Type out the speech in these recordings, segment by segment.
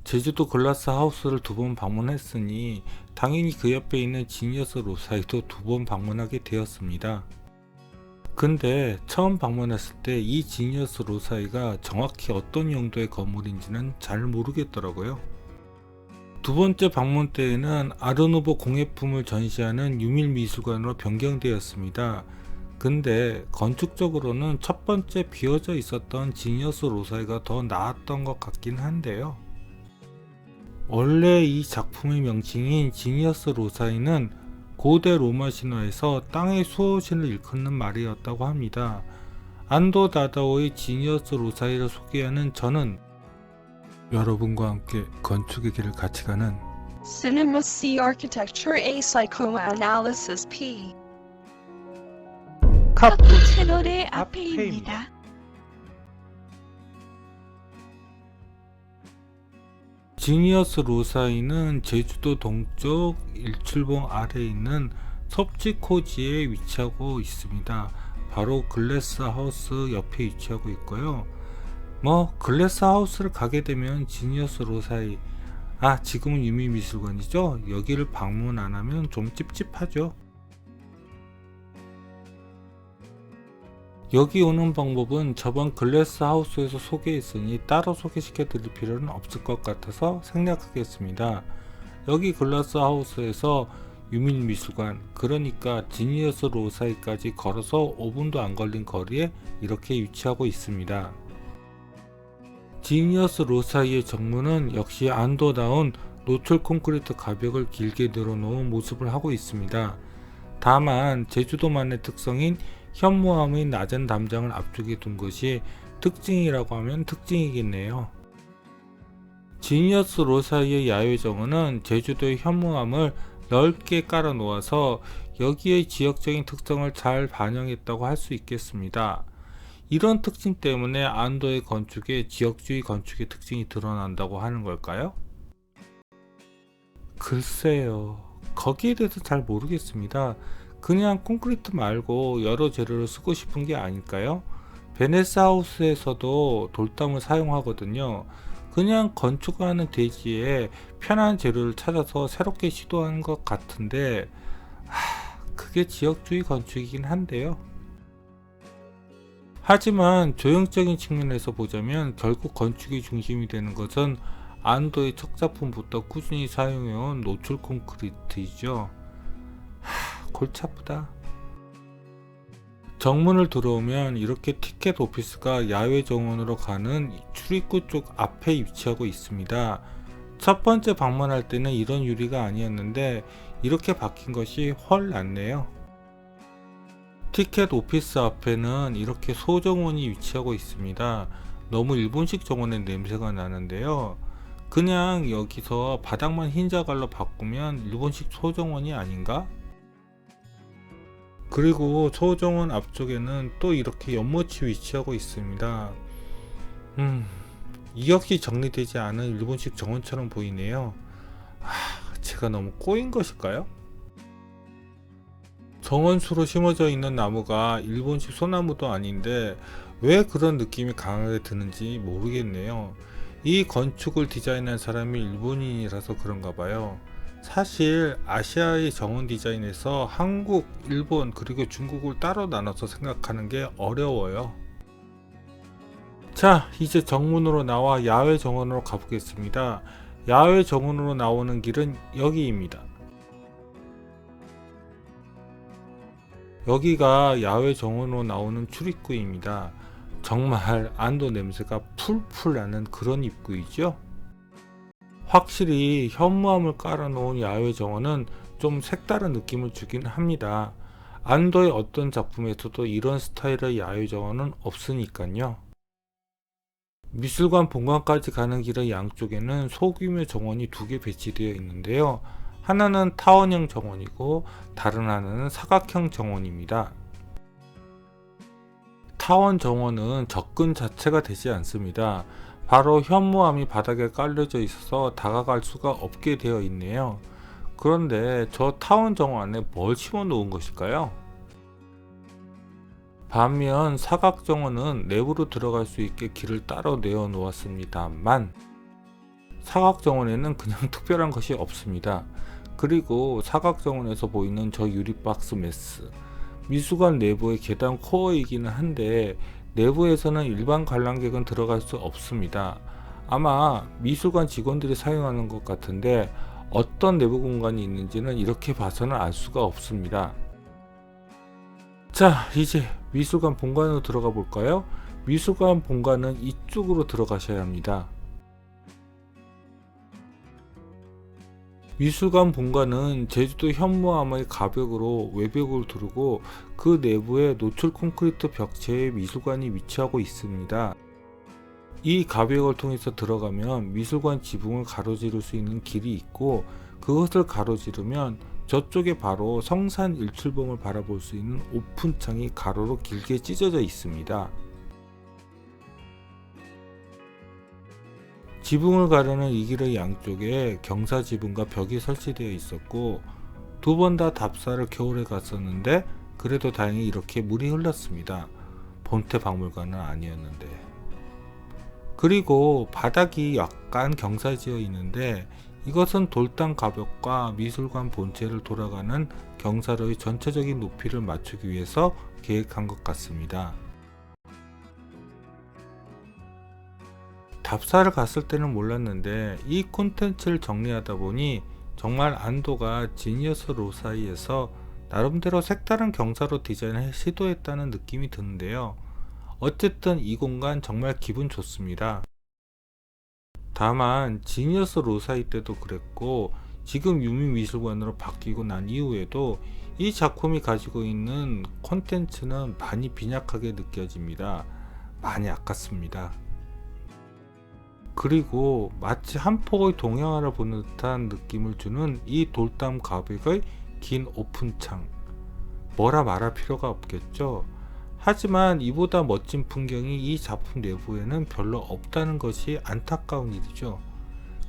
제주도 글라스 하우스를 2번 방문했으니 당연히 그 옆에 있는 지니어스 로사이도 2번 방문하게 되었습니다. 근데 처음 방문했을 때 이 지니어스 로사이가 정확히 어떤 용도의 건물인지는 잘 모르겠더라고요. 2번째 방문 때에는 아르누보 공예품을 전시하는 유밀미술관으로 변경되었습니다. 근데 건축적으로는 첫 번째 비어져 있었던 지니어스 로사이가 더 나았던 것 같긴 한데요. 원래 이 작품의 명칭인 지니어스 로사이는 고대 로마 신화에서 땅의 수호신을 일컫는 말이었다고 합니다. 안도 다다오의 지니어스 로사이를 소개하는 저는 여러분과 함께 건축의 길을 같이 가는 Cinema C Architecture A Psychoanalysis P 카푸 채널의 앞에입니다. 지니어스 로사이는 제주도 동쪽 일출봉 아래에 있는 섭지코지에 위치하고 있습니다. 바로 글래스 하우스 옆에 위치하고 있고요. 글래스 하우스를 가게 되면 지니어스 로사이, 지금은 유미미술관이죠. 여기를 방문 안 하면 좀 찝찝하죠. 여기 오는 방법은 저번 글래스 하우스에서 소개했으니 따로 소개시켜 드릴 필요는 없을 것 같아서 생략하겠습니다. 여기 글래스 하우스에서 유밀미술관, 그러니까 지니어스 로사이까지 걸어서 5분도 안 걸린 거리에 이렇게 위치하고 있습니다. 지니어스 로사이의 정문은 역시 안도다운 노출 콘크리트 가벽을 길게 늘어놓은 모습을 하고 있습니다. 다만 제주도만의 특성인 현무암의 낮은 담장을 앞쪽에 둔 것이 특징이라고 하면 특징이겠네요. 지니어스 로사이의 야외 정원은 제주도의 현무암을 넓게 깔아 놓아서 여기의 지역적인 특성을 잘 반영했다고 할 수 있겠습니다. 이런 특징 때문에 안도의 건축에 지역주의 건축의 특징이 드러난다고 하는 걸까요? 글쎄요, 거기에 대해서 잘 모르겠습니다. 그냥 콘크리트 말고 여러 재료를 쓰고 싶은 게 아닐까요? 베네스 하우스에서도 돌담을 사용하거든요. 그냥 건축하는 대지에 편한 재료를 찾아서 새롭게 시도하는 것 같은데 그게 지역주의 건축이긴 한데요. 하지만 조형적인 측면에서 보자면 결국 건축의 중심이 되는 것은 안도의 첫 작품부터 꾸준히 사용해온 노출 콘크리트이죠. 골치 아프다. 정문을 들어오면 이렇게 티켓 오피스가 야외 정원으로 가는 출입구 쪽 앞에 위치하고 있습니다. 첫 번째 방문할 때는 이런 유리가 아니었는데 이렇게 바뀐 것이 헐 낫네요. 티켓 오피스 앞에는 이렇게 소정원이 위치하고 있습니다. 너무 일본식 정원의 냄새가 나는데요. 그냥 여기서 바닥만 흰 자갈로 바꾸면 일본식 소정원이 아닌가? 그리고 소정원 앞쪽에는 또 이렇게 연못이 위치하고 있습니다. 이 역시 정리되지 않은 일본식 정원처럼 보이네요. 제가 너무 꼬인 것일까요? 정원수로 심어져 있는 나무가 일본식 소나무도 아닌데 왜 그런 느낌이 강하게 드는지 모르겠네요. 이 건축을 디자인한 사람이 일본인이라서 그런가 봐요. 사실 아시아의 정원 디자인에서 한국, 일본 그리고 중국을 따로 나눠서 생각하는 게 어려워요. 자, 이제 정문으로 나와 야외 정원으로 가보겠습니다. 야외 정원으로 나오는 길은 여기입니다. 여기가 야외 정원으로 나오는 출입구입니다. 정말 안도 냄새가 풀풀 나는 그런 입구이죠. 확실히 현무암을 깔아놓은 야외 정원은 좀 색다른 느낌을 주긴 합니다. 안도의 어떤 작품에서도 이런 스타일의 야외 정원은 없으니까요. 미술관 본관까지 가는 길의 양쪽에는 소규모 정원이 2개 배치되어 있는데요. 하나는 타원형 정원이고 다른 하나는 사각형 정원입니다. 타원 정원은 접근 자체가 되지 않습니다. 바로 현무암이 바닥에 깔려져 있어서 다가갈 수가 없게 되어 있네요. 그런데 저 타원 정원 안에 뭘 심어 놓은 것일까요? 반면 사각 정원은 내부로 들어갈 수 있게 길을 따로 내어 놓았습니다만 사각정원에는 그냥 특별한 것이 없습니다. 그리고 사각정원에서 보이는 저 유리박스 메스, 미술관 내부의 계단 코어이기는 한데 내부에서는 일반 관람객은 들어갈 수 없습니다. 아마 미술관 직원들이 사용하는 것 같은데 어떤 내부 공간이 있는지는 이렇게 봐서는 알 수가 없습니다. 자, 이제 미술관 본관으로 들어가 볼까요? 미술관 본관은 이쪽으로 들어가셔야 합니다. 미술관 본관은 제주도 현무암의 가벽으로 외벽을 두르고 그 내부에 노출 콘크리트 벽체에 미술관이 위치하고 있습니다. 이 가벽을 통해서 들어가면 미술관 지붕을 가로지를 수 있는 길이 있고, 그것을 가로지르면 저쪽에 바로 성산 일출봉을 바라볼 수 있는 오픈창이 가로로 길게 찢어져 있습니다. 지붕을 가르는 이 길의 양쪽에 경사 지붕과 벽이 설치되어 있었고, 두 번 다 답사를 겨울에 갔었는데 그래도 다행히 이렇게 물이 흘렀습니다. 본태 박물관은 아니었는데. 그리고 바닥이 약간 경사지어 있는데 이것은 돌담 가벽과 미술관 본체를 돌아가는 경사로의 전체적인 높이를 맞추기 위해서 계획한 것 같습니다. 답사를 갔을 때는 몰랐는데 이 콘텐츠를 정리하다 보니 정말 안도가 지니어스 로사이에서 나름대로 색다른 경사로 디자인을 시도했다는 느낌이 드는데요. 어쨌든 이 공간 정말 기분 좋습니다. 다만 지니어스 로사이 때도 그랬고 지금 유민미술관으로 바뀌고 난 이후에도 이 작품이 가지고 있는 콘텐츠는 많이 빈약하게 느껴집니다. 많이 아깝습니다. 그리고 마치 한 폭의 동양화를 보는 듯한 느낌을 주는 이 돌담 가벽의 긴 오픈창, 뭐라 말할 필요가 없겠죠. 하지만 이보다 멋진 풍경이 이 작품 내부에는 별로 없다는 것이 안타까운 일이죠.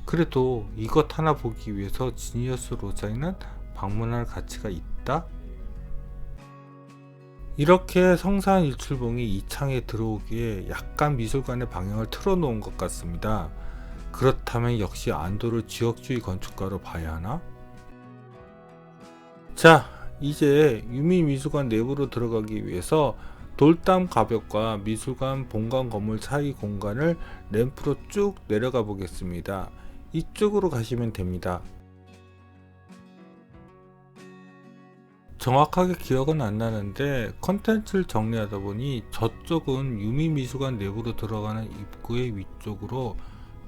그래도 이것 하나 보기 위해서 지니어스 로사이는 방문할 가치가 있다? 이렇게 성산 일출봉이 이 창에 들어오기에 약간 미술관의 방향을 틀어놓은 것 같습니다. 그렇다면 역시 안도를 지역주의 건축가로 봐야 하나? 자, 이제 유민미술관 내부로 들어가기 위해서 돌담 가벽과 미술관 본관 건물 사이 공간을 램프로 쭉 내려가 보겠습니다. 이쪽으로 가시면 됩니다. 정확하게 기억은 안 나는데 컨텐츠를 정리하다 보니 저쪽은 유민미술관 내부로 들어가는 입구의 위쪽으로,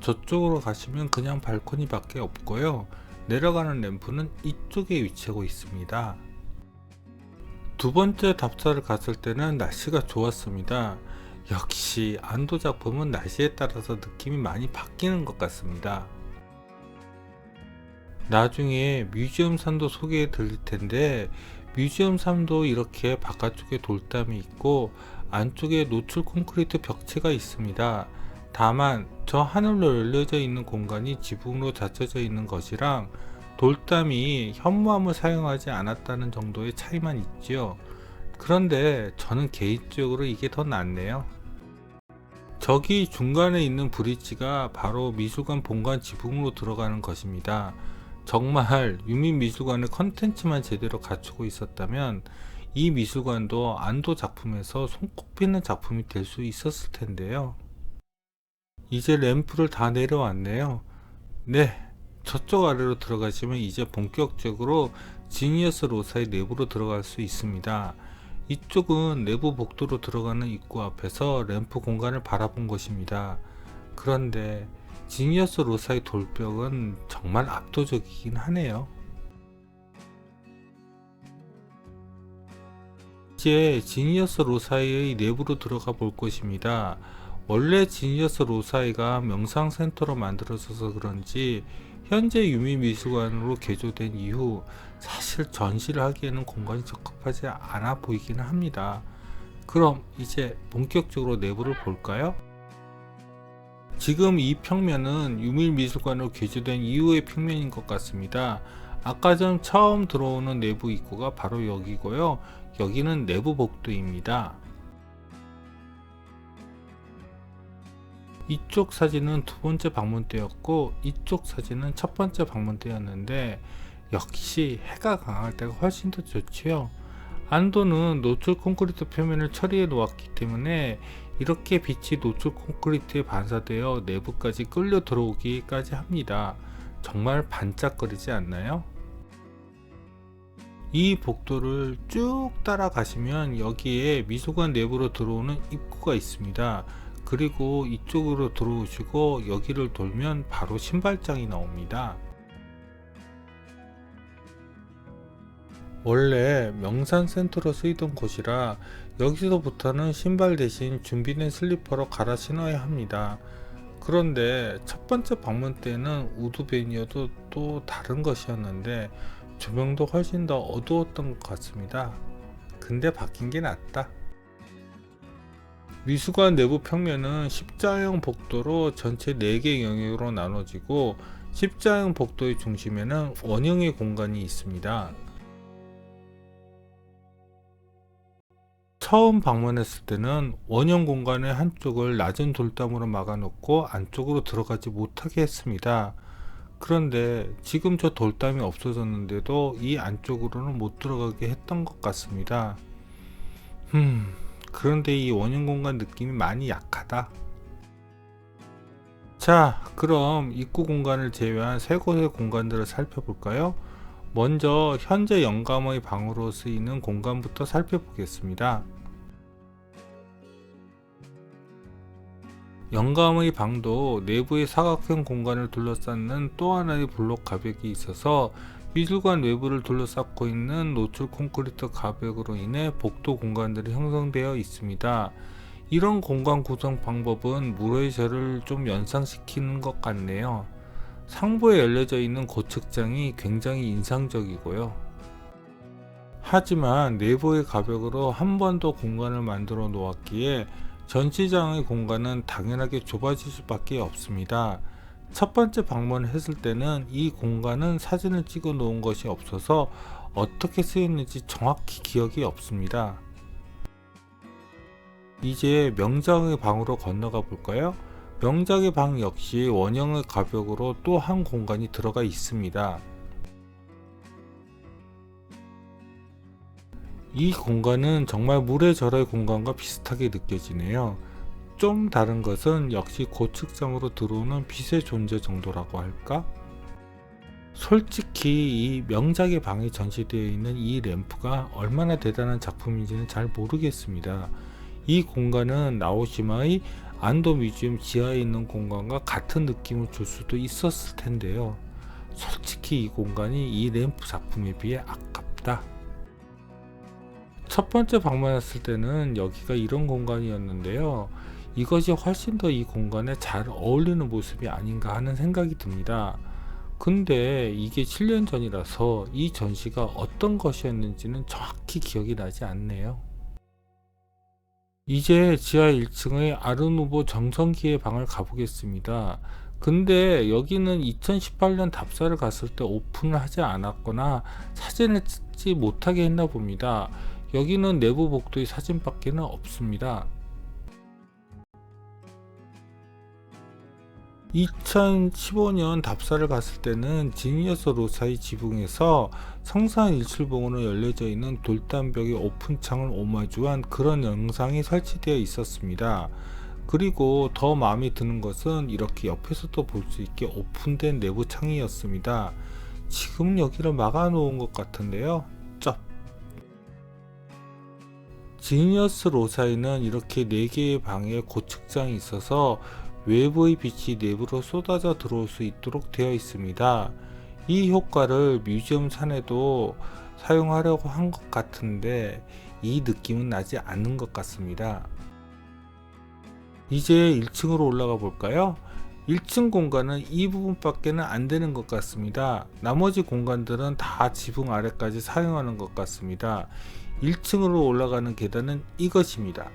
저쪽으로 가시면 그냥 발코니 밖에 없고요. 내려가는 램프는 이쪽에 위치하고 있습니다. 두 번째 답사를 갔을 때는 날씨가 좋았습니다. 역시 안도 작품은 날씨에 따라서 느낌이 많이 바뀌는 것 같습니다. 나중에 뮤지엄 산도 소개해 드릴 텐데 뮤지엄 산도 이렇게 바깥쪽에 돌담이 있고 안쪽에 노출 콘크리트 벽체가 있습니다. 다만 저 하늘로 열려져 있는 공간이 지붕으로 닫혀져 있는 것이랑 돌담이 현무암을 사용하지 않았다는 정도의 차이만 있지요. 그런데 저는 개인적으로 이게 더 낫네요. 저기 중간에 있는 브릿지가 바로 미술관 본관 지붕으로 들어가는 것입니다. 정말 유민미술관의 컨텐츠만 제대로 갖추고 있었다면 이 미술관도 안도 작품에서 손꼽히는 작품이 될 수 있었을 텐데요. 이제 램프를 다 내려왔네요. 네, 저쪽 아래로 들어가시면 이제 본격적으로 지니어스 로사의 내부로 들어갈 수 있습니다. 이쪽은 내부 복도로 들어가는 입구 앞에서 램프 공간을 바라본 곳입니다. 그런데 지니어스 로사의 돌벽은 정말 압도적이긴 하네요. 이제 지니어스 로사이의 내부로 들어가 볼 것입니다. 원래 지니어스 로사이가 명상센터로 만들어져서 그런지 현재 유민미술관으로 개조된 이후 사실 전시를 하기에는 공간이 적합하지 않아 보이기는 합니다. 그럼 이제 본격적으로 내부를 볼까요? 지금 이 평면은 유민미술관으로 개조된 이후의 평면인 것 같습니다. 아까 전 처음 들어오는 내부 입구가 바로 여기고요. 여기는 내부 복도입니다. 이쪽 사진은 두 번째 방문대였고 이쪽 사진은 첫 번째 방문대였는데 역시 해가 강할 때가 훨씬 더 좋지요. 안도는 노출 콘크리트 표면을 처리해 놓았기 때문에 이렇게 빛이 노출 콘크리트에 반사되어 내부까지 끌려 들어오기까지 합니다. 정말 반짝거리지 않나요? 이 복도를 쭉 따라가시면 여기에 미술관 내부로 들어오는 입구가 있습니다. 그리고 이쪽으로 들어오시고 여기를 돌면 바로 신발장이 나옵니다. 원래 명산센터로 쓰이던 곳이라 여기서부터는 신발 대신 준비된 슬리퍼로 갈아 신어야 합니다. 그런데 첫 번째 방문 때는 우드벤이어도 또 다른 것이었는데 조명도 훨씬 더 어두웠던 것 같습니다. 근데 바뀐 게 낫다. 미술관 내부 평면은 십자형 복도로 전체 4개 영역으로 나눠지고 십자형 복도의 중심에는 원형의 공간이 있습니다. 처음 방문했을 때는 원형 공간의 한쪽을 낮은 돌담으로 막아놓고 안쪽으로 들어가지 못하게 했습니다. 그런데 지금 저 돌담이 없어졌는데도 이 안쪽으로는 못 들어가게 했던 것 같습니다. 그런데 이 원형 공간 느낌이 많이 약하다. 자, 그럼 입구 공간을 제외한 세 곳의 공간들을 살펴볼까요? 먼저 현재 영감의 방으로 쓰이는 공간부터 살펴보겠습니다. 영감의 방도 내부의 사각형 공간을 둘러싸는 또 하나의 블록 가벽이 있어서 미술관 외부를 둘러싸고 있는 노출 콘크리트 가벽으로 인해 복도 공간들이 형성되어 있습니다. 이런 공간 구성 방법은 무레저를 좀 연상시키는 것 같네요. 상부에 열려져 있는 고측장이 굉장히 인상적이고요. 하지만 내부의 가벽으로 한 번 더 공간을 만들어 놓았기에 전시장의 공간은 당연하게 좁아질 수밖에 없습니다. 첫 번째 방문했을 때는 이 공간은 사진을 찍어 놓은 것이 없어서 어떻게 쓰였는지 정확히 기억이 없습니다. 이제 명장의 방으로 건너가 볼까요? 명장의 방 역시 원형의 가벽으로 또 한 공간이 들어가 있습니다. 이 공간은 정말 물의 절의 공간과 비슷하게 느껴지네요. 좀 다른 것은 역시 고측장으로 들어오는 빛의 존재 정도라고 할까? 솔직히 이 명작의 방에 전시되어 있는 이 램프가 얼마나 대단한 작품인지는 잘 모르겠습니다. 이 공간은 나오시마의 안도 뮤지엄 지하에 있는 공간과 같은 느낌을 줄 수도 있었을 텐데요. 솔직히 이 공간이 이 램프 작품에 비해 아깝다. 첫 번째 방문했을 때는 여기가 이런 공간이었는데요. 이것이 훨씬 더 이 공간에 잘 어울리는 모습이 아닌가 하는 생각이 듭니다. 근데 이게 7년 전이라서 이 전시가 어떤 것이었는지는 정확히 기억이 나지 않네요. 이제 지하 1층의 아르누보 정성기의 방을 가보겠습니다. 근데 여기는 2018년 답사를 갔을 때 오픈을 하지 않았거나 사진을 찍지 못하게 했나 봅니다. 여기는 내부 복도의 사진밖에는 없습니다. 2015년 답사를 갔을 때는 지니어스 로사의 지붕에서 성산 일출봉으로 열려져 있는 돌담벽의 오픈창을 오마주한 그런 영상이 설치되어 있었습니다. 그리고 더 마음에 드는 것은 이렇게 옆에서도 볼 수 있게 오픈된 내부 창이었습니다. 지금 여기를 막아 놓은 것 같은데요. 지니어스 로사에는 이렇게 4개의 방에 고측장이 있어서 외부의 빛이 내부로 쏟아져 들어올 수 있도록 되어 있습니다. 이 효과를 뮤지엄 산에도 사용하려고 한 것 같은데 이 느낌은 나지 않는 것 같습니다. 이제 1층으로 올라가 볼까요? 1층 공간은 이 부분밖에는 안 되는 것 같습니다. 나머지 공간들은 다 지붕 아래까지 사용하는 것 같습니다. 1층으로 올라가는 계단은 이것입니다.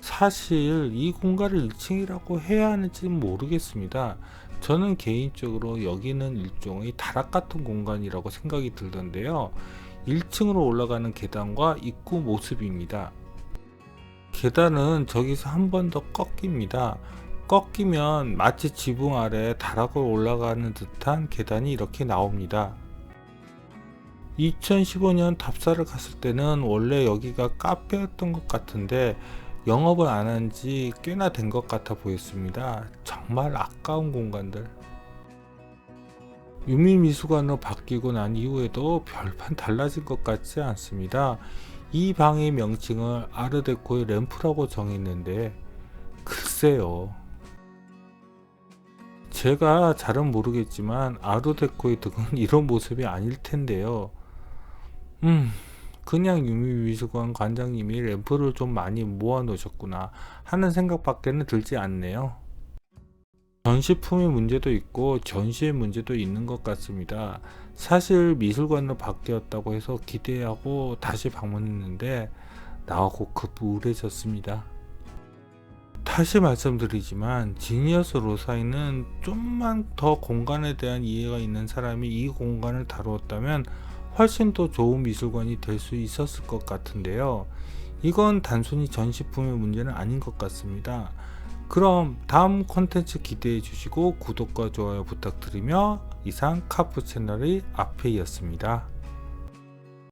사실 이 공간을 1층이라고 해야 하는지는 모르겠습니다. 저는 개인적으로 여기는 일종의 다락 같은 공간이라고 생각이 들던데요. 1층으로 올라가는 계단과 입구 모습입니다. 계단은 저기서 한 번 더 꺾입니다. 꺾이면 마치 지붕 아래 다락을 올라가는 듯한 계단이 이렇게 나옵니다. 2015년 답사를 갔을 때는 원래 여기가 카페였던 것 같은데 영업을 안 한 지 꽤나 된 것 같아 보였습니다. 정말 아까운 공간들. 유미미술관으로 바뀌고 난 이후에도 별반 달라진 것 같지 않습니다. 이 방의 명칭을 아르데코의 램프라고 정했는데 글쎄요. 제가 잘은 모르겠지만 아르데코의 등은 이런 모습이 아닐 텐데요. 그냥 유미미술관 관장님이 램프를 좀 많이 모아 놓으셨구나 하는 생각밖에는 들지 않네요. 전시품의 문제도 있고 전시의 문제도 있는 것 같습니다. 사실 미술관으로 바뀌었다고 해서 기대하고 다시 방문했는데 나오고 급 우울해졌습니다. 다시 말씀드리지만 지니어스 로사이는 좀만 더 공간에 대한 이해가 있는 사람이 이 공간을 다루었다면 훨씬 더 좋은 미술관이 될 수 있었을 것 같은데요. 이건 단순히 전시품의 문제는 아닌 것 같습니다. 그럼 다음 콘텐츠 기대해 주시고 구독과 좋아요 부탁드리며 이상 카프 채널의 아페이였습니다.